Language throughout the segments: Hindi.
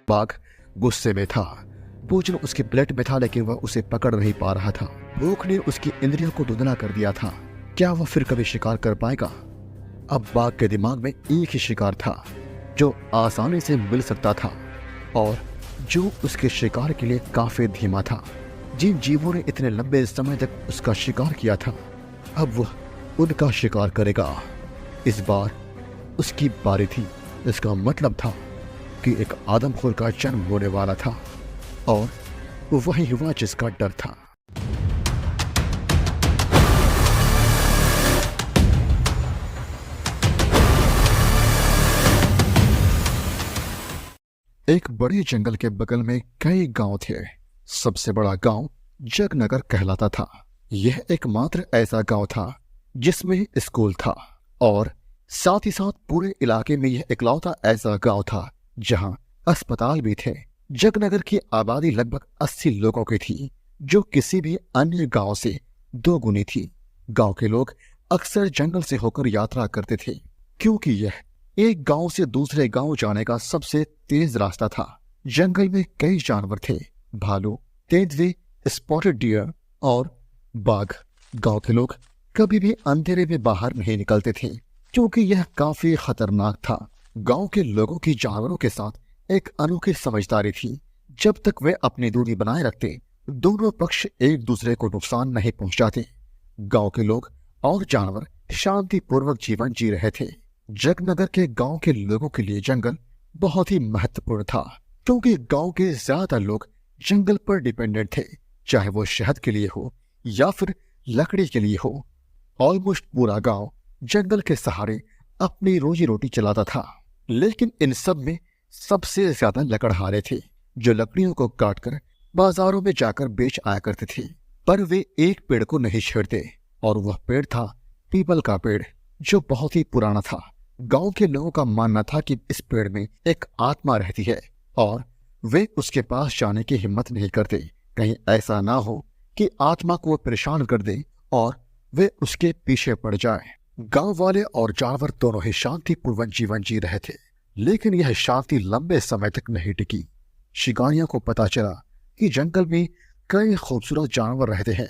बाघ गुस्से में था। भोजन उसके प्लेट में था लेकिन वह उसे पकड़ नहीं पा रहा था। भूख ने उसकी इंद्रियों को धुंधला कर दिया था। क्या वह फिर कभी शिकार कर पाएगा? अब बाघ के दिमाग में एक ही शिकार था जो आसानी से मिल सकता था और जो उसके शिकार के लिए काफी धीमा था। जिन जीवों ने इतने लंबे समय तक उसका शिकार किया था, अब वह उनका शिकार करेगा। इस बार उसकी बारी थी। इसका मतलब था कि एक आदमखोर का जन्म होने वाला था और वही हुआ जिसका डर था। एक बड़े जंगल के बगल में कई गांव थे। सबसे बड़ा गांव जगनगर कहलाता था। यह एकमात्र ऐसा गांव था जिसमें स्कूल था और साथ ही साथ पूरे इलाके में यह इकलौता ऐसा गांव था जहां अस्पताल भी थे। जगनगर की आबादी लगभग 80 लोगों की थी, जो किसी भी अन्य गांव से दोगुनी थी। गांव के लोग अक्सर जंगल से होकर यात्रा करते थे क्योंकि यह एक गांव से दूसरे गांव जाने का सबसे तेज रास्ता था। जंगल में कई जानवर थे, भालू, तेंदुए, स्पॉटेड डियर और बाघ। गांव के लोग कभी भी अंधेरे में बाहर नहीं निकलते थे क्योंकि यह काफी खतरनाक था। गांव के लोगों की जानवरों के साथ एक अनोखी समझदारी थी। जब तक वे अपनी दूरी बनाए रखते, दोनों पक्ष एक दूसरे को नुकसान नहीं पहुंचाते। गांव के लोग और जानवर शांतिपूर्वक जीवन जी रहे थे। जगनगर के गांव के लोगों के लिए जंगल बहुत ही महत्वपूर्ण था क्योंकि गांव के ज्यादा लोग जंगल पर डिपेंडेंट थे, चाहे वो शहद के लिए हो या फिर लकड़ी के लिए हो। ऑलमोस्ट पूरा गांव जंगल के सहारे अपनी रोजी रोटी चलाता था, लेकिन इन सब में सबसे ज्यादा लकड़हारे थे जो लकड़ियों को काटकर बाजारों में जाकर बेच आया करते थे। पर वे एक पेड़ को नहीं छेड़ते और वह पेड़ था पीपल का पेड़, जो बहुत ही पुराना था। गांव के लोगों का मानना था कि इस पेड़ में एक आत्मा रहती है और वे उसके पास जाने की हिम्मत नहीं करते, कहीं ऐसा ना हो कि आत्मा को परेशान कर दे और वे उसके पीछे पड़ जाए। गांव वाले और जानवर दोनों ही शांतिपूर्वक जीवन जी रहे थे, लेकिन यह शांति लंबे समय तक नहीं टिकी। शिकारियों को पता चला कि जंगल में कई खूबसूरत जानवर रहते हैं।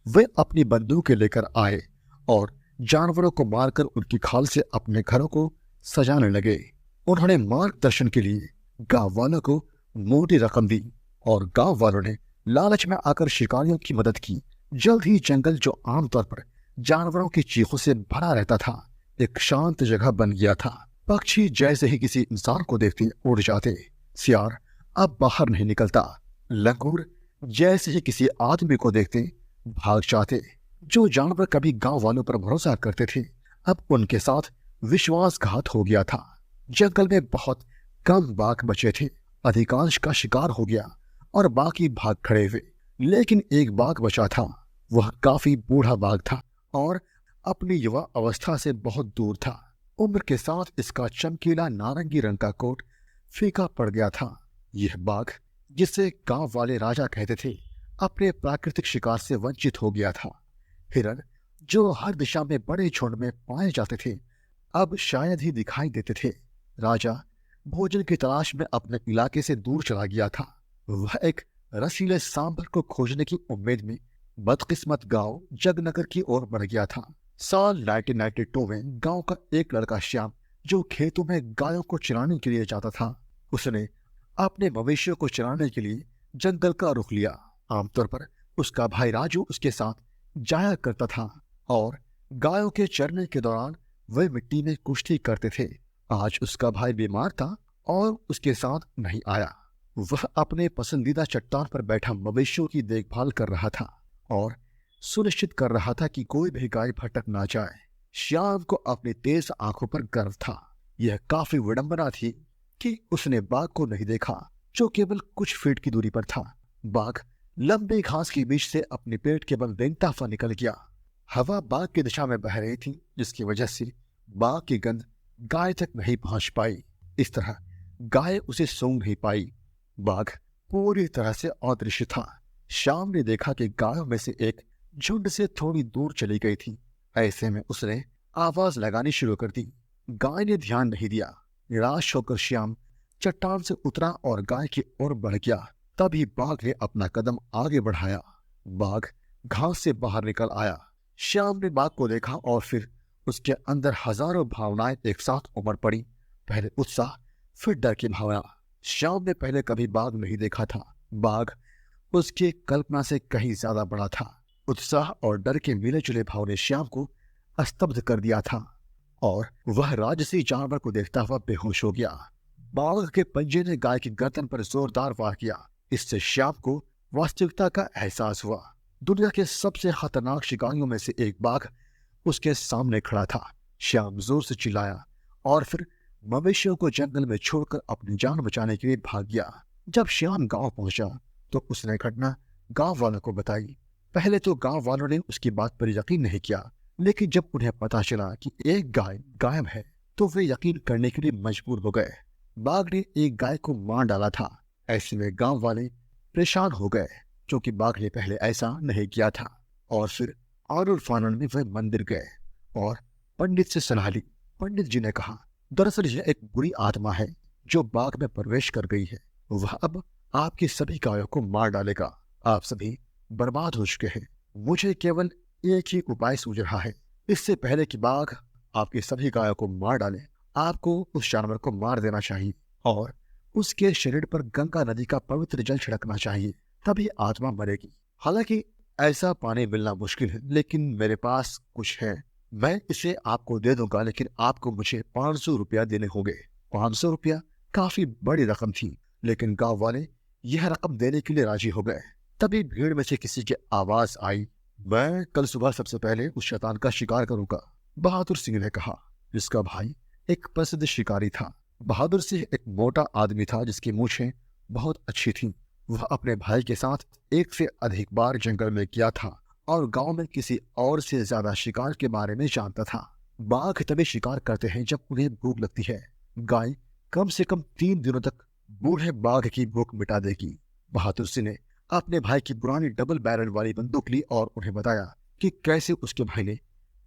वे अपनी बंदूकें लेकर आए और जानवरों को मारकर उनकी खाल से अपने घरों को सजाने लगे। उन्होंने मार्गदर्शन के लिए गांव वालों को मोटी रकम दी और गांव वालों ने लालच में आकर शिकारियों की मदद की। जल्द ही जंगल, जो आमतौर पर जानवरों की चीखों से भरा रहता था, एक शांत जगह बन गया था। पक्षी जैसे ही किसी इंसान को देखते उड़ जाते। सियार अब बाहर नहीं निकलता। लंगूर जैसे ही किसी आदमी को देखते भाग जाते। जो जानवर कभी गांव वालों पर भरोसा करते थे, अब उनके साथ विश्वासघात हो गया था। जंगल में बहुत कम बाघ बचे थे, अधिकांश का शिकार हो गया और बाकी भाग खड़े हुए। लेकिन एक बाघ बचा था। वह काफी बूढ़ा बाघ था और अपनी युवा अवस्था से बहुत दूर था। उम्र के साथ इसका चमकीला नारंगी रंग का कोट फीका पड़ गया था। यह बाघ, जिसे गांव वाले राजा कहते थे, अपने प्राकृतिक शिकार से वंचित हो गया था। हिरण, जो हर दिशा में बड़े झुंड में पाए जाते थे, अब शायद ही दिखाई देते थे। राजा भोजन की तलाश में अपने इलाके से दूर चला गया था। वह एक रसीले सांभर को खोजने की उम्मीद में बदकिस्मत गांव जगनगर की ओर बढ़ गया था। साल 1992 में गांव का एक लड़का श्याम, जो खेतों में गायों को चराने के लिए जाता था, उसने अपने मवेशियों को चराने के लिए जंगल का रुख लिया। आमतौर पर उसका भाई राजू उसके साथ जाया करता था और गायों के चरने के दौरान वे मिट्टी में कुश्ती करते थे। आज उसका भाई बीमार था और उसके साथ नहीं आया। वह अपने पसंदीदा चट्टान पर बैठा मवेशियों की देखभाल कर रहा था और सुनिश्चित कर रहा था कि कोई भी गाय भटक ना जाए। श्याम को अपनी तेज आंखों पर गर्व था। यह काफी विडंबना थी कि उसने बाघ को नहीं देखा, जो केवल कुछ फीट की दूरी पर था। बाघ लंबे घास के बीच से अपने पेट के बल रेंगता हुआ निकल गया। हवा बाघ की दिशा में बह रही थी, जिसकी वजह से बाघ की गंध गाय तक नहीं पहुंच पाई। इस तरह गाय उसे सूंघ नहीं पाई। बाघ पूरी तरह से अदृश्य था। श्याम ने देखा कि गायों में से एक झुंड से थोड़ी दूर चली गई थी। ऐसे में उसने आवाज लगानी शुरू कर दी। गाय ने ध्यान नहीं दिया। निराश होकर श्याम चट्टान से उतरा और गाय की ओर बढ़ गया। तभी बाघ ने अपना कदम आगे बढ़ाया। बाघ घास से बाहर निकल आया। श्याम ने बाघ को देखा और फिर उसके अंदर हजारों भावनाएं एक साथ उमड़ पड़ी। पहले उत्साह, फिर डर की भावना। श्याम ने पहले कभी बाघ नहीं देखा था। बाघ उसकी कल्पना से कहीं ज्यादा बड़ा था। उत्साह और डर के मिले जुले भाव ने श्याम को स्तब्ध कर दिया था और वह राजसी जानवर को देखता हुआ बेहोश हो गया। बाघ के पंजे ने गाय की गर्दन पर जोरदार वार किया। इससे श्याम को वास्तविकता का एहसास हुआ। दुनिया के सबसे खतरनाक शिकारियों में से एक बाघ उसके सामने खड़ा था। श्याम जोर से चिल्लाया और फिर मवेशियों को जंगल में छोड़कर अपनी जान बचाने के लिए भाग गया। जब श्याम गांव पहुंचा तो उसने घटना गांव वालों को बताई। पहले तो गांव वालों ने उसकी बात पर यकीन नहीं किया, लेकिन जब उन्हें पता चला कि एक गाय गायब है तो वे यकीन करने के लिए मजबूर हो गए। बाघ ने एक गाय को मार डाला था। ऐसे में गांव वाले परेशान हो गए क्योंकि बाघ ने पहले ऐसा नहीं किया था। और फिर आनन फानन में वे मंदिर गए और पंडित से सलाह ली। पंडित जी ने कहा, दरअसल यह एक बुरी आत्मा है जो बाघ में प्रवेश कर गई है। वह अब आपकी सभी गायों को मार डालेगा। आप सभी बर्बाद हो चुके हैं। मुझे केवल एक ही उपाय सूझ रहा है। इससे पहले कि बाघ आपकी सभी गायों को मार डाले, आपको उस जानवर को मार देना चाहिए और उसके शरीर पर गंगा नदी का पवित्र जल छिड़कना चाहिए, तभी आत्मा मरेगी। हालांकि ऐसा पानी मिलना मुश्किल है, लेकिन मेरे पास कुछ है। मैं इसे आपको दे दूंगा, लेकिन आपको मुझे 500 रुपया देने होंगे। 500 रुपया काफी बड़ी रकम थी, लेकिन गांव वाले यह रकम देने के लिए राजी हो गए। तभी भीड़ में से किसी की आवाज आई, मैं कल सुबह सबसे पहले उस शैतान का शिकार करूंगा। बहादुर सिंह ने कहा, जिसका भाई एक प्रसिद्ध शिकारी था। बहादुर सिंह एक मोटा आदमी था जिसकी मूछें बहुत अच्छी थीं। वह अपने भाई के साथ एक से अधिक बार जंगल में गया था और गांव में किसी और से ज्यादा शिकार के बारे में जानता था। बाघ तभी शिकार करते हैं जब उन्हें भूख लगती है। गाय कम से कम 3 दिनों तक बूढ़े बाघ की भूख मिटा देगी। बहादुर सिंह ने अपने भाई की पुरानी डबल बैरल वाली बंदूक ली और उन्हें बताया कि कैसे उसके भाई ने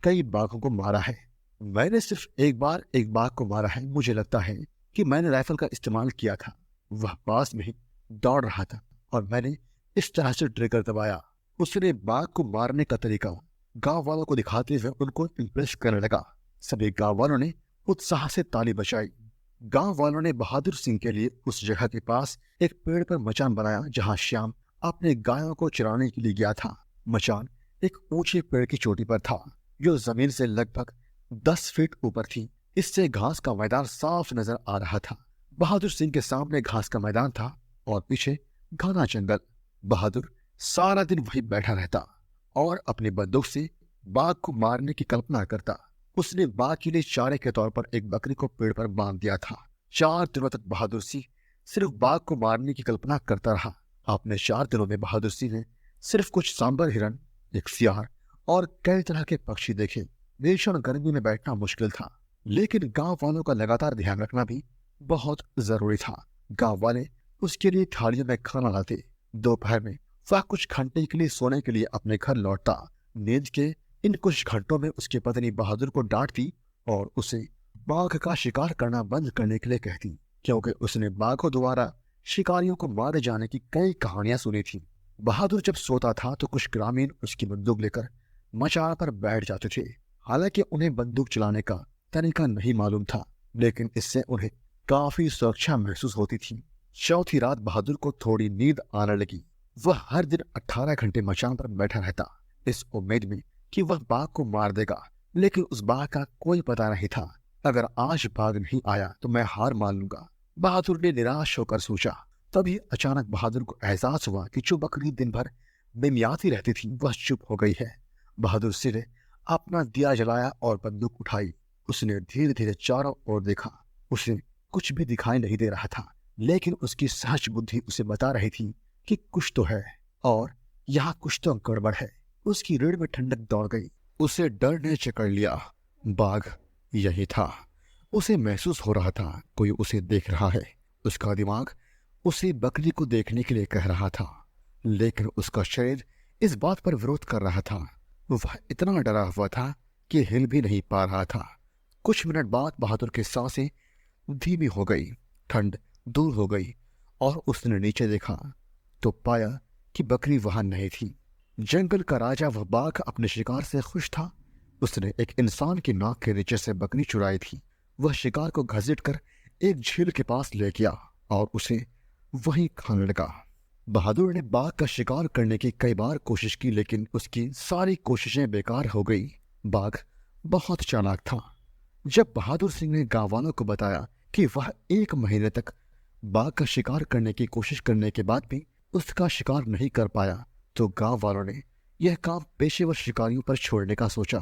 कई बाघों को मारा है। मैंने सिर्फ एक बार एक बाघ को मारा है। मुझे लगता है कि मैंने राइफल का इस्तेमाल किया था। वह पास में ही दौड़ रहा था और मैंने इस तरह से ट्रिगर दबाया। उसने बाघ को मारने का तरीका गांव वालों को दिखाते हुए उनको इम्प्रेस करने लगा। सभी गांव वालों ने उत्साह से ताली बजाई। गांव वालों ने बहादुर सिंह के लिए उस जगह के पास एक पेड़ पर मचान बनाया जहां श्याम अपने गायों को चराने के लिए गया था। मचान एक ऊंचे पेड़ की चोटी पर था जो जमीन से लगभग 10 फीट ऊपर थी। इससे घास का मैदान साफ नजर आ रहा था। बहादुर सिंह के सामने घास का मैदान था और पीछे घना जंगल। बहादुर सारा दिन वहीं बैठा रहता और अपनी बंदूक से बाघ को मारने की कल्पना करता। उसने बाघ के लिए चारे के तौर पर एक बकरी को पेड़ पर बांध दिया था। 4 दिनों तक बहादुर सिंह सिर्फ बाघ को मारने की कल्पना करता रहा। अपने 4 दिनों में बहादुर सिंह ने सिर्फ कुछ सांबर हिरन, एक सियार और कई तरह के पक्षी देखे। भीषण गर्मी में बैठना मुश्किल था, लेकिन गांव वालों का लगातार ध्यान रखना भी बहुत जरूरी था। गांव वाले उसके लिए थालियों में खाना लाते। दोपहर में वह कुछ घंटे के लिए सोने के लिए अपने घर लौटता। नींद के इन कुछ घंटों में उसकी पत्नी बहादुर को डांटती और उसे बाघ का शिकार करना बंद करने के लिए कहती, क्योंकि उसने बाघों द्वारा शिकारियों को मारे जाने की कई कहानियां सुनी थी। बहादुर जब सोता था तो कुछ ग्रामीण उसकी बंदूक लेकर मचान पर बैठ जाते थे। हालांकि उन्हें बंदूक चलाने का तरीका नहीं मालूम था, लेकिन इससे उन्हें काफी सुरक्षा महसूस होती थी। चौथी रात बहादुर को थोड़ी नींद आने लगी। वह हर दिन 18 घंटे मचान पर बैठा रहता, इस उम्मीद में कि वह बाघ को मार देगा, लेकिन उस बाघ का कोई पता नहीं था। अगर आज बाघ नहीं आया तो मैं हार मान लूंगा, बहादुर ने निराश होकर सोचा। तभी अचानक बहादुर को एहसास हुआ कि जो बकरी दिन भर बेमियाती रहती थी वह चुप हो गई है। बहादुर सिंह ने अपना दिया जलाया और बंदूक उठाई। उसने धीरे धीरे चारों ओर देखा। उसे कुछ भी दिखाई नहीं दे रहा था, लेकिन उसकी सहज बुद्धि उसे बता रही थी कि कुछ तो है और यहाँ कुछ तो गड़बड़ है। उसकी रीढ़ में ठंडक दौड़ गई। उसे डर ने जकड़ लिया। बाघ यही था। उसे महसूस हो रहा था कोई उसे देख रहा है। उसका दिमाग उसे बकरी को देखने के लिए कह रहा था, लेकिन उसका शरीर इस बात पर विरोध कर रहा था। वह इतना डरा हुआ था कि हिल भी नहीं पा रहा था। कुछ मिनट बाद बहादुर की सांसें धीमी हो गई, ठंड दूर हो गई और उसने नीचे देखा तो पाया कि बकरी वहां नहीं थी। जंगल का राजा वह बाघ अपने शिकार से खुश था। उसने एक इंसान की नाक के नीचे से बकरी चुराई थी। वह शिकार को घसीट कर एक झील के पास ले गया और उसे वहीं खाने लगा। बहादुर ने बाघ का शिकार करने की कई बार कोशिश की, लेकिन उसकी सारी कोशिशें बेकार हो गई। बाघ बहुत चालाक था। जब बहादुर सिंह ने गांव वालों को बताया कि वह 1 महीने तक बाघ का शिकार करने की कोशिश करने के बाद भी उसका शिकार नहीं कर पाया, तो गांव वालों ने यह काम पेशेवर शिकारियों पर छोड़ने का सोचा।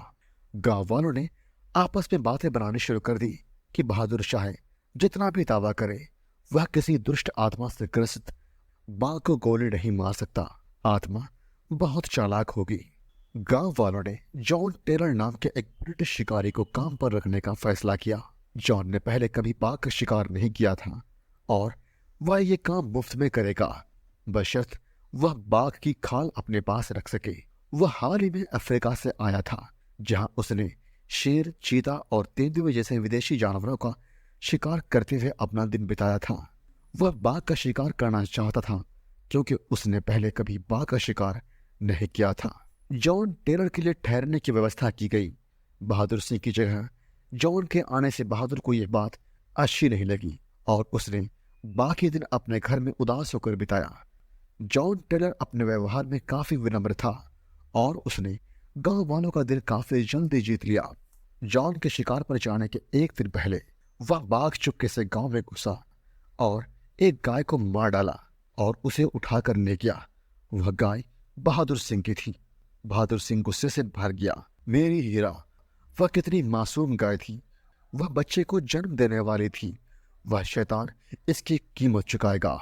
गांव वालों ने आपस में बातें बनानी शुरू कर दी कि बहादुर चाहे जितना भी दावा करे, वह किसी दुष्ट आत्मा से ग्रसित बाघ को गोली नहीं मार सकता। आत्मा बहुत चालाक होगी। गांव वालों ने जॉन टेलर नाम के एक ब्रिटिश शिकारी को काम पर रखने का फैसला किया। जॉन ने पहले कभी बाघ का शिकार नहीं किया था और वह ये काम मुफ्त में करेगा, बशर्त वह बाघ की खाल अपने पास रख सके। वह हाल ही में अफ्रीका से आया था, जहां उसने शेर, चीता और तेंदुए जैसे विदेशी जानवरों का शिकार करते हुए अपना दिन बिताया था। वह बाघ का शिकार करना चाहता था क्योंकि उसने पहले कभी बाघ का शिकार नहीं किया था। जॉन टेलर के लिए ठहरने की व्यवस्था की गई। बहादुर सिंह की जगह जॉन के आने से बहादुर को यह बात अच्छी नहीं लगी और उसने बाकी दिन अपने घर में उदास होकर बिताया। जॉन टेलर अपने व्यवहार में काफी विनम्र था और उसने गांव वालों का दिल काफी जल्दी जीत लिया। जॉन के शिकार पर जाने के एक दिन पहले वह बाघ चुपके से गांव में घुसा और एक गाय को मार डाला और उसे उठाकर ले गया। वह गाय बहादुर सिंह की थी। बहादुर सिंह गुस्से से भर गया। मेरी हीरा, वह कितनी मासूम गाय थी। वह बच्चे को जन्म देने वाली थी। वह शैतान इसकी कीमत चुकाएगा,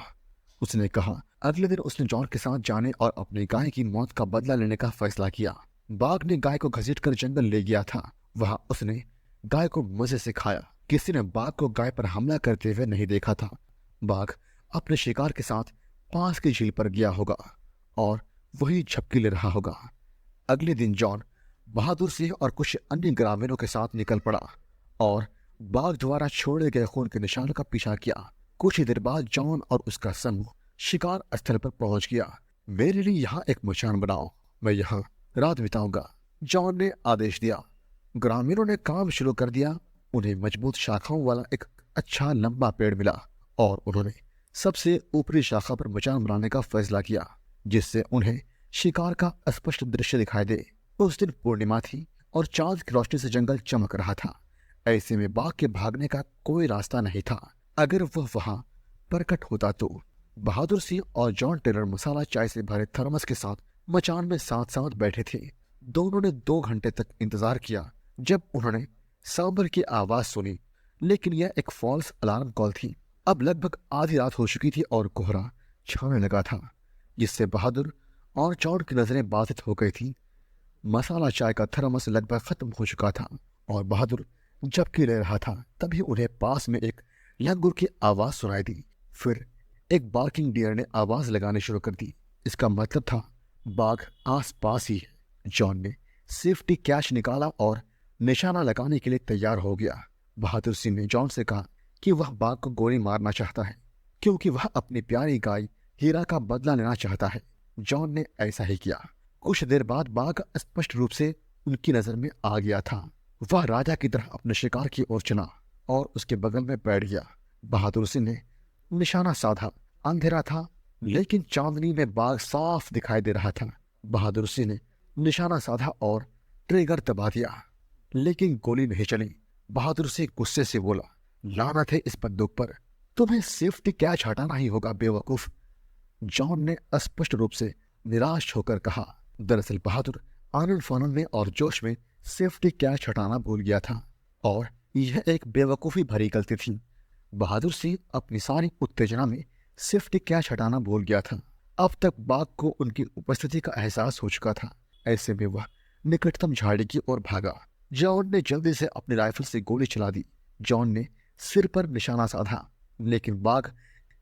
उसने कहा। अगले दिन उसने जॉन के साथ जाने और अपनी गाय की मौत का बदला लेने का फैसला किया। बाघ ने गाय को घसीटकर जंगल ले गया था। वहां उसने गाय को मजे से खाया। किसी ने बाघ को गाय पर हमला करते हुए नहीं देखा था। बाघ अपने शिकार के साथ पास की झील पर गया होगा और वही झपकी ले रहा होगा। अगले दिन जॉन बहादुर सिंह और कुछ अन्य ग्रामीणों के साथ निकल पड़ा और बाघ द्वारा छोड़े गए खून के निशानों का पीछा किया। कुछ ही देर बाद जॉन और उसका समूह शिकार स्थल पर पहुंच गया। मेरे लिए यहाँ एक मचान बनाओ, मैं यहाँ रात बिताऊंगा, जॉन ने आदेश दिया। ग्रामीणों ने काम शुरू कर दिया। उन्हें मजबूत शाखाओं वाला एक अच्छा लंबा पेड़ मिला और उन्होंने सबसे ऊपरी शाखा पर मचान बनाने का फैसला किया, जिससे उन्हें शिकार का स्पष्ट दृश्य दिखाई दे। उस दिन पूर्णिमा थी और चांद की रोशनी से जंगल चमक रहा था। ऐसे में बाघ के भागने का कोई रास्ता नहीं था। अगर वह वहां प्रकट होता तो बहादुर सिंह और जॉन टेलर मसाला चाय से भरे थर्मस के साथ मचान में साथ साथ बैठे थे। दोनों ने 2 घंटे तक इंतजार किया। जब उन्होंने सांबर की आवाज सुनी, लेकिन यह एक फॉल्स अलार्म कॉल थी। अब लगभग आधी रात हो चुकी थी और कोहरा छाने लगा था, जिससे बहादुर और जॉन की नजरें बाधित हो गई थी। मसाला चाय का थर्मस लगभग खत्म हो चुका था और बहादुर झपकी ले रहा था। तभी उन्हें पास में एक लंगूर की आवाज सुनाई दी। फिर एक बार्किंग डियर ने आवाज लगानी शुरू कर दी। इसका मतलब था बाघ आस पास ही है। जॉन ने सेफ्टी कैच निकाला और निशाना लगाने के लिए तैयार हो गया। बहादुर सिंह ने जॉन से कहा कि वह बाघ को गोली मारना चाहता है क्योंकि वह अपनी प्यारी गाय हीरा का बदला लेना चाहता है। जॉन ने ऐसा ही किया। कुछ देर बाद बाघ स्पष्ट रूप से उनकी नजर में आ गया था। वह राजा की तरह अपने शिकार की ओर चला और उसके बगल में बैठ गया। बहादुर सिंह ने निशाना साधा। अंधेरा था, लेकिन चांदनी में बाघ साफ दिखाई दे रहा था। बहादुर सिंह ने निशाना साधा और ट्रिगर दबा दिया, लेकिन गोली नहीं चली। बहादुर सिंह गुस्से से बोला, लानत है इस बंदूक पर, तुम्हें सेफ्टी कैच हटाना ही होगा बेवकूफ। जॉन ने स्पष्ट रूप से निराश होकर कहा। दरअसल बहादुर आनंद फानंद में और जोश में सेफ्टी कैच हटाना भूल गया था और यह एक बेवकूफ़ी भरी गलती थी। बहादुर सिंह अपनी सारी उत्तेजना में सेफ्टी कैच हटाना भूल गया था। अब तक बाघ को उनकी उपस्थिति का एहसास हो चुका था। ऐसे में वह निकटतम झाड़ी की ओर भागा। जॉन ने जल्दी से अपनी राइफल से गोली चला दी। जॉन ने सिर पर निशाना साधा, लेकिन बाघ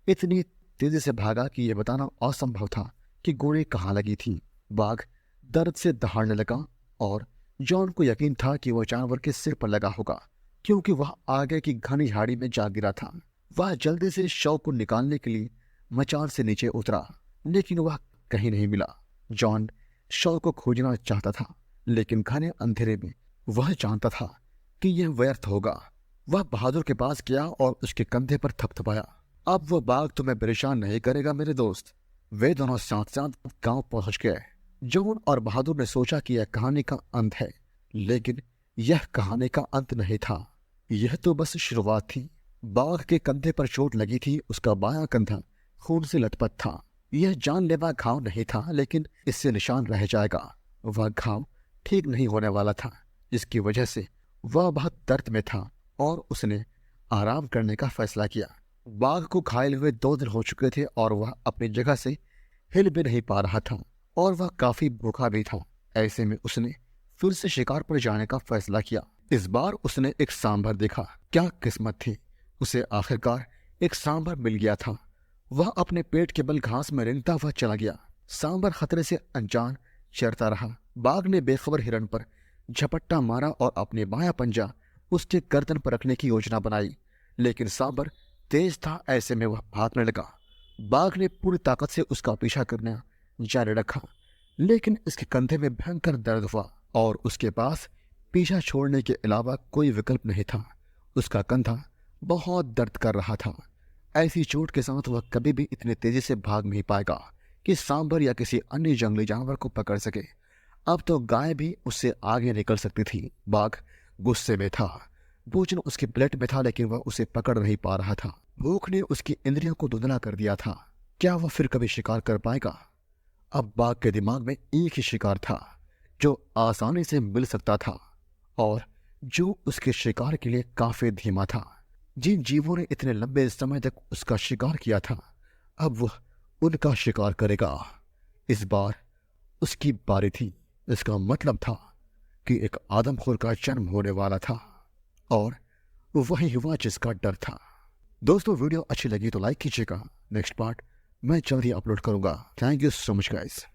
इतनी तेजी से भागा कि यह बताना असंभव था कि गोली कहाँ लगी थी। बाघ दर्द से दहाड़ने लगा और जॉन को यकीन था कि वह जानवर के सिर पर लगा होगा। क्योंकि वह आगे की घनी झाड़ी में जा गिरा था। वह जल्दी से शव को निकालने के लिए मचान से नीचे उतरा, लेकिन वह कहीं नहीं मिला। जॉन शव को खोजना चाहता था, लेकिन घने अंधेरे में वह जानता था कि यह व्यर्थ होगा। वह बहादुर के पास गया और उसके कंधे पर थपथपाया। अब वह बाघ तुम्हें परेशान नहीं करेगा मेरे दोस्त। वे दोनों साथ साथ गांव पहुंच गए। जॉन और बहादुर ने सोचा कि यह कहानी का अंत है, लेकिन यह कहानी का अंत नहीं था। यह तो बस शुरुआत थी। बाघ के कंधे पर चोट लगी थी। उसका बायां कंधा खून से लथपथ था। यह जानलेवा घाव नहीं था, लेकिन इससे निशान रह जाएगा। वह घाव ठीक नहीं होने वाला था, जिसकी वजह से वह बहुत दर्द में था और उसने आराम करने का फैसला किया। बाघ को घायल हुए 2 दिन हो चुके थे और वह अपनी जगह से हिल भी नहीं पा रहा था और वह काफी भूखा भी था। ऐसे में उसने फिर से शिकार पर जाने का फैसला किया। इस बार उसने एक सांभर देखा। क्या किस्मत थी, उसे आखिरकार एक सांभर मिल गया था। वह अपने पेट के बल घास में रेंगता हुआ चला गया। सांभर खतरे से अनजान चरता रहा। बाघ ने बेखबर हिरण पर झपट्टा मारा और अपने बायां पंजा उसके गर्दन पर रखने की योजना बनाई, लेकिन सांभर तेज था। ऐसे में वह भागने लगा। बाघ ने पूरी ताकत से उसका पीछा करना जारी रखा, लेकिन इसके कंधे में भयंकर दर्द हुआ और उसके पास पीछा छोड़ने के अलावा कोई विकल्प नहीं था। उसका कंधा बहुत दर्द कर रहा था। ऐसी चोट के साथ वह कभी भी इतनी तेजी से भाग नहीं पाएगा कि सांभर या किसी अन्य जंगली जानवर को पकड़ सके। अब तो गाय भी उससे आगे निकल सकती थी। बाघ गुस्से में था। भोजन उसके प्लेट में था, लेकिन वह उसे पकड़ नहीं पा रहा था। भूख ने उसकी इंद्रियों को धुंधला कर दिया था। क्या वह फिर कभी शिकार कर पाएगा? अब बाघ के दिमाग में एक ही शिकार था जो आसानी से मिल सकता था और जो उसके शिकार के लिए काफी धीमा था। जिन जीवों ने इतने लंबे समय तक उसका शिकार किया था, अब वह उनका शिकार करेगा। इस बार उसकी बारी थी। इसका मतलब था कि एक आदमखोर का जन्म होने वाला था और वही हुआ जिसका डर था। दोस्तों, वीडियो अच्छी लगी तो लाइक कीजिएगा। नेक्स्ट पार्ट मैं जल्दी अपलोड करूंगा। Thank you so much guys.